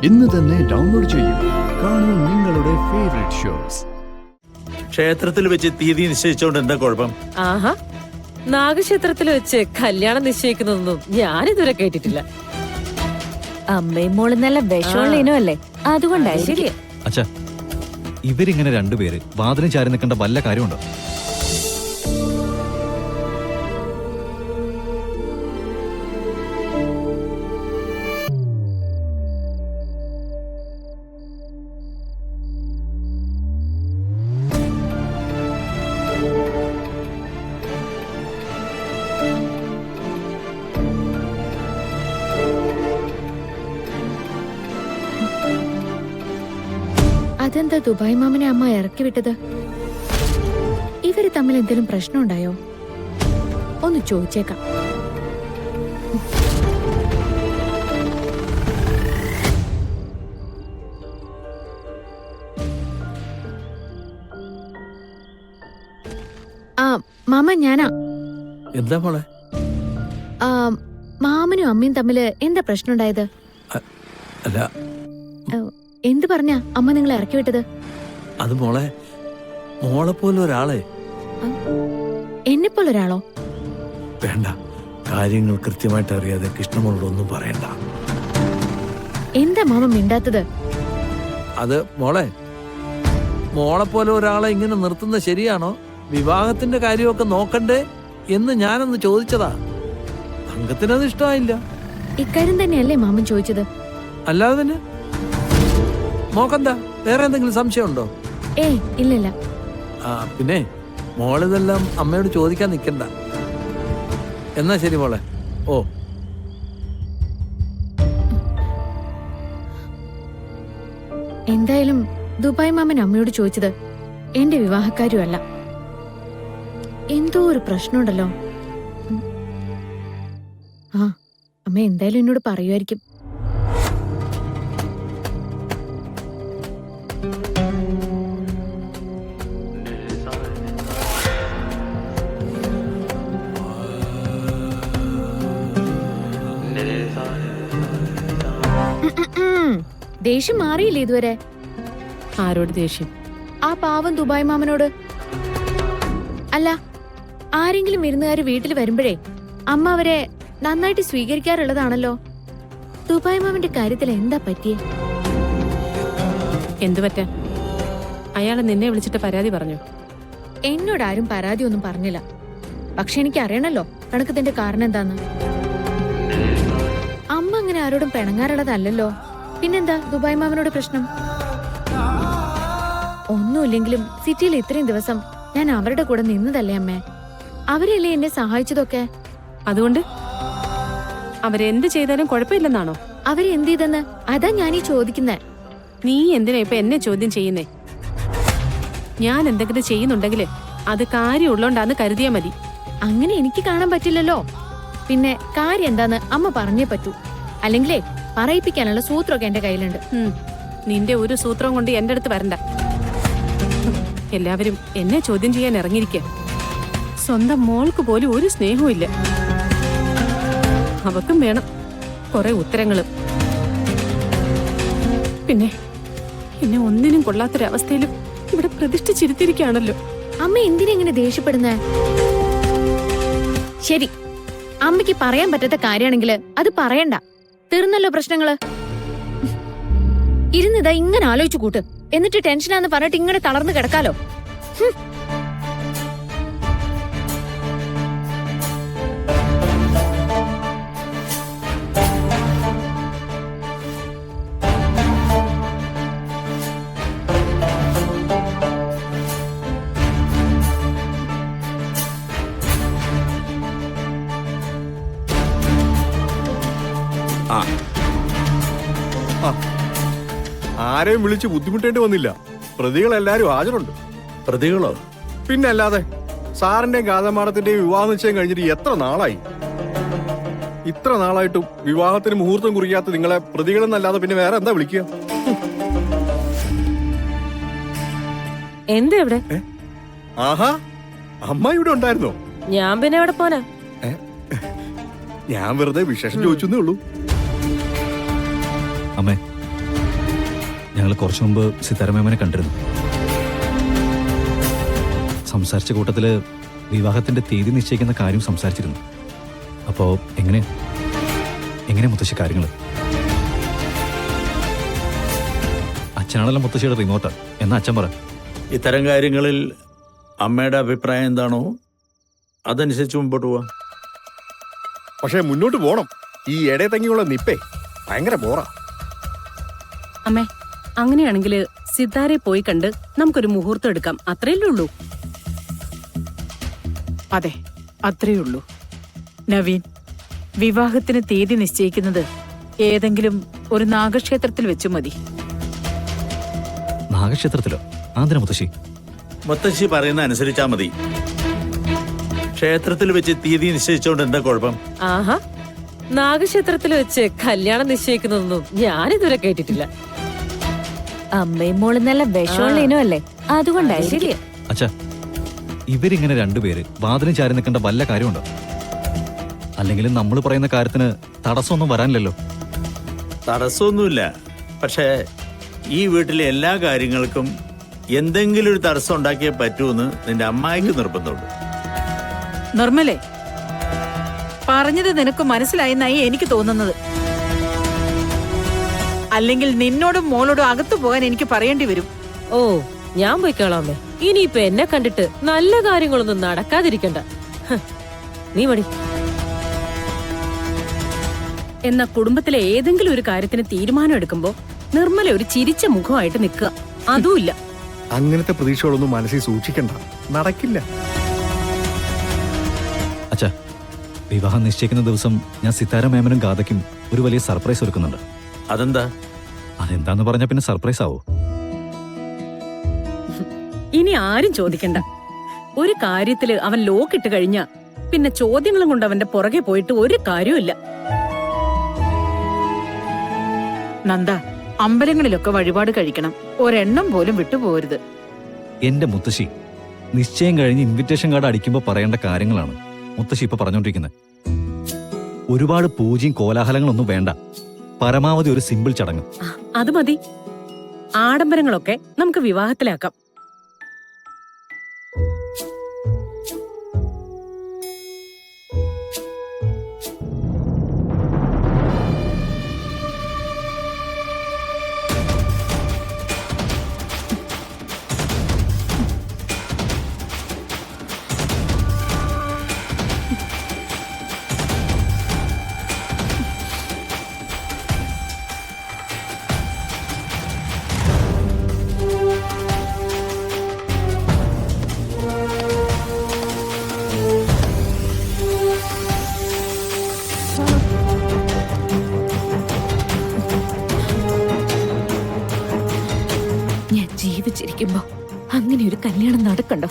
ഇന്ന് തന്നെ ഡൗൺലോഡ് ചെയ്യൂ. കാണൂ നിങ്ങളുടെ ഫേവറേറ്റ് ഷോസ്. ക്ഷേത്രത്തിൽ വെച്ച് തീയതി നിശ്ചയിച്ചോണ്ട് എന്താ കുഴപ്പം? ആഹാ, നാഗക്ഷേത്രത്തിൽ വെച്ച് കല്യാണം നിശ്ചയിക്കുന്നതൊന്നും ഞാനിതുവരെ കേട്ടിട്ടില്ല. അമ്മയും മോളും നല്ല വിഷമുള്ള ഇനമല്ലേ, അതുകൊണ്ടായിരിക്കും. അച്ഛാ, ഇവരിങ്ങനെ രണ്ടുപേര് വാതിലും ചാരി നിൽക്കേണ്ട വല്ല കാര്യമുണ്ടോ? അതെന്താ ദുബായ് മാമനെ അമ്മ ഇറക്കി വിട്ടത്? ഇവര് തമ്മിൽ എന്തെങ്കിലും പ്രശ്നമുണ്ടായോ? ഒന്ന് ചോദിച്ചേക്കാം. ആ മാമ, ഞാനാ. എന്താ മോളെ? മാമനും അമ്മയും തമ്മില് എന്താ പ്രശ്നം ഉണ്ടായത്? അല്ല, എന്ത് പറഞ്ഞാ അമ്മ നിങ്ങളെ ഇറക്കി വിട്ടത്? അത് മോളെ പോലെ ഒരാളെ. എന്നെപ്പോലെ ഒരാളോ? വേണ്ട, കാര്യങ്ങൾ കൃത്യമായിട്ട് അറിയാതെ കൃഷ്ണമോളോടൊന്നും പറയണ്ട. എന്താ മാമ മിണ്ടാത്തത്? അത് മോളെ പോലെ ഒരാളെ ഇങ്ങനെ നിർത്തുന്നത് ശരിയാണോ? വിവാഹത്തിന്റെ കാര്യമൊക്കെ നോക്കണ്ടേ എന്ന് ഞാനൊന്ന് ചോദിച്ചതാ. തങ്കത്തിനത് ഇഷ്ടമായില്ല. ഇക്കാര്യം തന്നെയല്ലേ മാമൻ ചോദിച്ചത്? അല്ലാതെ തന്നെ മോക്കെന്താ വേറെ എന്തെങ്കിലും സംശയം ഉണ്ടോ? ഏയ് ഇല്ലല്ല. പിന്നെ മോളിതെല്ലാം അമ്മയോട് ചോദിക്കാൻ നിൽക്കണ്ട. എന്നാ ശരി മോളെ. ഓ, എന്തായാലും ദുബായ് മാമൻ അമ്മയോട് ചോദിച്ചത് എന്റെ വിവാഹക്കാരുമല്ല. എന്തോ ഒരു പ്രശ്നമുണ്ടല്ലോ. ആ, അമ്മ എന്തായാലും എന്നോട് പറയുമായിരിക്കും. ദേഷ്യം മാറിയില്ലേ ഇതുവരെ? ആരോട് ദേഷ്യം? ആ പാവം ദുബായ് മാമനോട്. അല്ല, ആരെങ്കിലും വിരുന്നുകാര് വീട്ടിൽ വരുമ്പോഴേ അമ്മ അവരെ നന്നായിട്ട് സ്വീകരിക്കാറുള്ളതാണല്ലോ. ദുബായ് മാമന്റെ കാര്യത്തിൽ എന്താ പറ്റിയേ? എന്തു പറ്റാൻ? അയാള് നിന്നെ വിളിച്ചിട്ട് പരാതി പറഞ്ഞു? എന്നോട് ആരും പരാതി ഒന്നും പറഞ്ഞില്ല. പക്ഷെ എനിക്ക് അറിയണല്ലോ കണക്കത്തിന്റെ കാരണം എന്താന്ന്. അമ്മ അങ്ങനെ ആരോടും പിണങ്ങാറുള്ളതല്ലോ. പിന്നെന്താ ദുബായ് മാമനോട് പ്രശ്നം? ഒന്നുമില്ലെങ്കിലും സിറ്റിയിൽ ഇത്രയും ദിവസം ഞാൻ അവരുടെ കൂടെ നിന്നതല്ലേ അമ്മേ. അവരല്ലേ എന്നെ സഹായിച്ചതൊക്കെ. അതുകൊണ്ട് അവരെന്ത് ചെയ്താലും കുഴപ്പമില്ലെന്നാണോ? അവരെന്ത് ചെയ്തെന്ന് അതാ ഞാനീ ചോദിക്കുന്നേ. നീ എന്തിനാ ഇപ്പൊ എന്നെ ചോദ്യം ചെയ്യുന്നേ? ഞാൻ എന്തെങ്കിലും ചെയ്യുന്നുണ്ടെങ്കിൽ അത് കാര്യമുള്ളോണ്ടാന്ന് കരുതിയാ മതി. അങ്ങനെ എനിക്ക് കാണാൻ പറ്റില്ലല്ലോ. പിന്നെ കാര്യം എന്താന്ന് അമ്മ പറഞ്ഞേ പറ്റൂ. അല്ലെങ്കിലേ പറയിപ്പിക്കാനുള്ള സൂത്രമൊക്കെ എന്റെ കയ്യിലുണ്ട്. നിന്റെ ഒരു സൂത്രം കൊണ്ട് എന്റെ അടുത്ത് വരണ്ട. എല്ലാവരും എന്നെ ചോദ്യം ചെയ്യാൻ ഇറങ്ങിയിരിക്കുക. സ്വന്തം മോൾക്ക് പോലും ഒരു സ്നേഹവും ഇല്ല. അവക്കും വേണം കുറെ ഉത്തരങ്ങളും. പിന്നെ എന്നെ ഒന്നിനും കൊള്ളാത്തൊരവസ്ഥയിലും ഇവിടെ പ്രതിഷ്ഠിച്ചിരുത്തിരിക്കുകയാണല്ലോ. അമ്മ എന്തിനെങ്ങനെ ദേഷ്യപ്പെടുന്നേ? ശരി, അമ്മയ്ക്ക് പറയാൻ പറ്റാത്ത കാര്യമാണെങ്കിൽ അത് പറയണ്ട. തീർന്നല്ലോ പ്രശ്നങ്ങള്. ഇരുന്നിതാ ഇങ്ങനെ ആലോചിച്ചു കൂട്ട്. എന്നിട്ട് ടെൻഷനാന്ന് പറഞ്ഞിട്ട് ഇങ്ങനെ തളർന്നു കിടക്കാലോ. ആരെയും വിളിച്ച് ബുദ്ധിമുട്ടേണ്ടി വന്നില്ല. പ്രതികളെല്ലാരും ഹാജരുണ്ട്. പ്രതികളോ? പിന്നല്ലാതെ. സാറിന്റെയും ഗാഥമാടത്തിന്റെയും വിവാഹ നിശ്ചയം കഴിഞ്ഞിട്ട് എത്ര നാളായി? ഇത്ര നാളായിട്ടും വിവാഹത്തിന് മുഹൂർത്തം കുറിക്കാത്ത നിങ്ങളെ പ്രതികളെന്നല്ലാതെ പിന്നെ വേറെ എന്താ വിളിക്കുക? എന്താ ഇവിടെ? ആഹാ, അമ്മ ഇവിടെ ഉണ്ടായിരുന്നോ? ഞാൻ പിന്നെ എവിടെ പോനാ? ഞാൻ വെറുതെ വിശേഷം ചോദിച്ചേ ഉള്ളൂ. അമ്മേ, ഞങ്ങൾ കുറച്ചു മുമ്പ് സിതാരമേമനെ കണ്ടിരുന്നു. സംസാരിച്ച കൂട്ടത്തില് വിവാഹത്തിന്റെ തീയതി നിശ്ചയിക്കുന്ന കാര്യം സംസാരിച്ചിരുന്നു. അപ്പോ എങ്ങനെ മുത്തശ്ശി കാര്യങ്ങള്? അച്ഛനാണല്ലോ മുത്തശ്ശിയുടെ റിമോട്ട് എന്നാ അച്ഛൻ പറ. ഇത്തരം കാര്യങ്ങളിൽ അമ്മയുടെ അഭിപ്രായം എന്താണോ അതനുസരിച്ച് മുമ്പോട്ട് പോവാം. പക്ഷെ മുന്നോട്ട് പോണം. ഈ ഇടേ തങ്ങിയുള്ള നിപ്പേ ഭയങ്കര ബോറാ. അമ്മേ, അങ്ങനെയാണെങ്കിൽ സിതാരെ പോയി കണ്ട് നമുക്കൊരു മുഹൂർത്തം എടുക്കാം. അത്രയല്ലേ ഉള്ളൂ. അതെ, അത്രയുള്ളൂ. നവീൻ, വിവാഹത്തിന് തീയതി നിശ്ചയിക്കുന്നത് ഏതെങ്കിലും ഒരു നാഗക്ഷേത്രത്തിൽ വെച്ചു മതി. നാഗക്ഷേത്രത്തിലോ? ആന്തിനാ മുത്തശ്ശി? മുത്തശ്ശി പറയുന്ന അനുസരിച്ചാ മതി. ക്ഷേത്രത്തിൽ വെച്ച് തീയതി നിശ്ചയിച്ചോണ്ട് എന്താ കുഴപ്പം? ആഹാ, നാഗക്ഷേത്രത്തിൽ വെച്ച് കല്യാണം നിശ്ചയിക്കുന്നതൊന്നും ഞാനിതുവരെ കേട്ടിട്ടില്ല. അമ്മയും മോളും നല്ല വിഷമുള്ള ഇനമല്ലേ, അതുകൊണ്ടായിരിക്കും. അച്ഛാ, ഇവരിങ്ങനെ രണ്ടുപേര് വാതിലും ചാരി നിൽക്കേണ്ട വല്ല കാര്യമുണ്ടോ? അല്ലെങ്കിലും നമ്മൾ പറയുന്ന കാര്യത്തിന് തടസ്സമൊന്നും വരാനില്ലല്ലോ. തടസ്സമൊന്നുമില്ല. പക്ഷേ ഈ വീട്ടിലെ എല്ലാ കാര്യങ്ങൾക്കും എന്തെങ്കിലും ഒരു തടസ്സം ഉണ്ടാക്കിയേ പറ്റൂന്ന് നിന്റെ അമ്മായിക്ക് നിർബന്ധമുണ്ട്. നിർമ്മലേ, പറഞ്ഞത് നിനക്ക് മനസ്സിലായെന്നായി എനിക്ക് തോന്നുന്നത്. അല്ലെങ്കിൽ നിന്നോടും മോളോടും അകത്തു പോകാൻ എനിക്ക് പറയേണ്ടി വരും. ഓ, ഞാൻ പോയിക്കോളാമേ. ഇനിയിപ്പൊ എന്നെ കണ്ടിട്ട് നല്ല കാര്യങ്ങളൊന്നും നടക്കാതിരിക്കണ്ട. നീ മടി. എന്നാ കുടുംബത്തിലെ ഏതെങ്കിലും ഒരു കാര്യത്തിന് തീരുമാനം എടുക്കുമ്പോ നിർമ്മല ഒരു ചിരിച്ച മുഖമായിട്ട് നിൽക്കുക, അതുമില്ല. അങ്ങനത്തെ പ്രതീക്ഷകളൊന്നും മനസ്സിൽ സൂക്ഷിക്കണ്ട, നടക്കില്ല. അച്ഛാ, വിവാഹം നിശ്ചയിക്കുന്ന ദിവസം ഞാൻ സിതാരമേമനും ഗാഥയ്ക്കും ഒരു വലിയ സർപ്രൈസ് ഒരുക്കുന്നുണ്ട്. അതെന്താ? അതെന്താന്ന് പറഞ്ഞാ പിന്നെ സർപ്രൈസ് ആവോ? ഇനി ആരും ചോദിക്കണ്ട. ഒരു കാര്യത്തില് അവൻ ലോക്കിട്ട് കഴിഞ്ഞാ പിന്നെ ചോദ്യങ്ങളും കൊണ്ട് അവന്റെ പുറകെ പോയിട്ട് ഒരു കാര്യമില്ല. നന്ദ, അമ്പലങ്ങളിലൊക്കെ വഴിപാട് കഴിക്കണം. ഒരെണ്ണം പോലും വിട്ടുപോകരുത്. എന്റെ മുത്തശ്ശി, നിശ്ചയം കഴിഞ്ഞ് ഇൻവിറ്റേഷൻ കാർഡ് അടിക്കുമ്പോൾ പറയേണ്ട കാര്യങ്ങളാണ് മുത്തശ്ശി ഇപ്പൊ പറഞ്ഞോണ്ടിരിക്കുന്നത്. ഒരുപാട് പൂജയും കോലാഹലങ്ങളൊന്നും വേണ്ട. പരമാവധി ഒരു സിമ്പിൾ ചടങ്ങ്. അത് മതി. ആഡംബരങ്ങളൊക്കെ നമുക്ക് വിവാഹത്തിലാക്കാം. ഞാൻ ജീവിച്ചിരിക്കുമ്പോ അങ്ങനെ ഒരു കല്യാണം നടക്കണ്ടോ?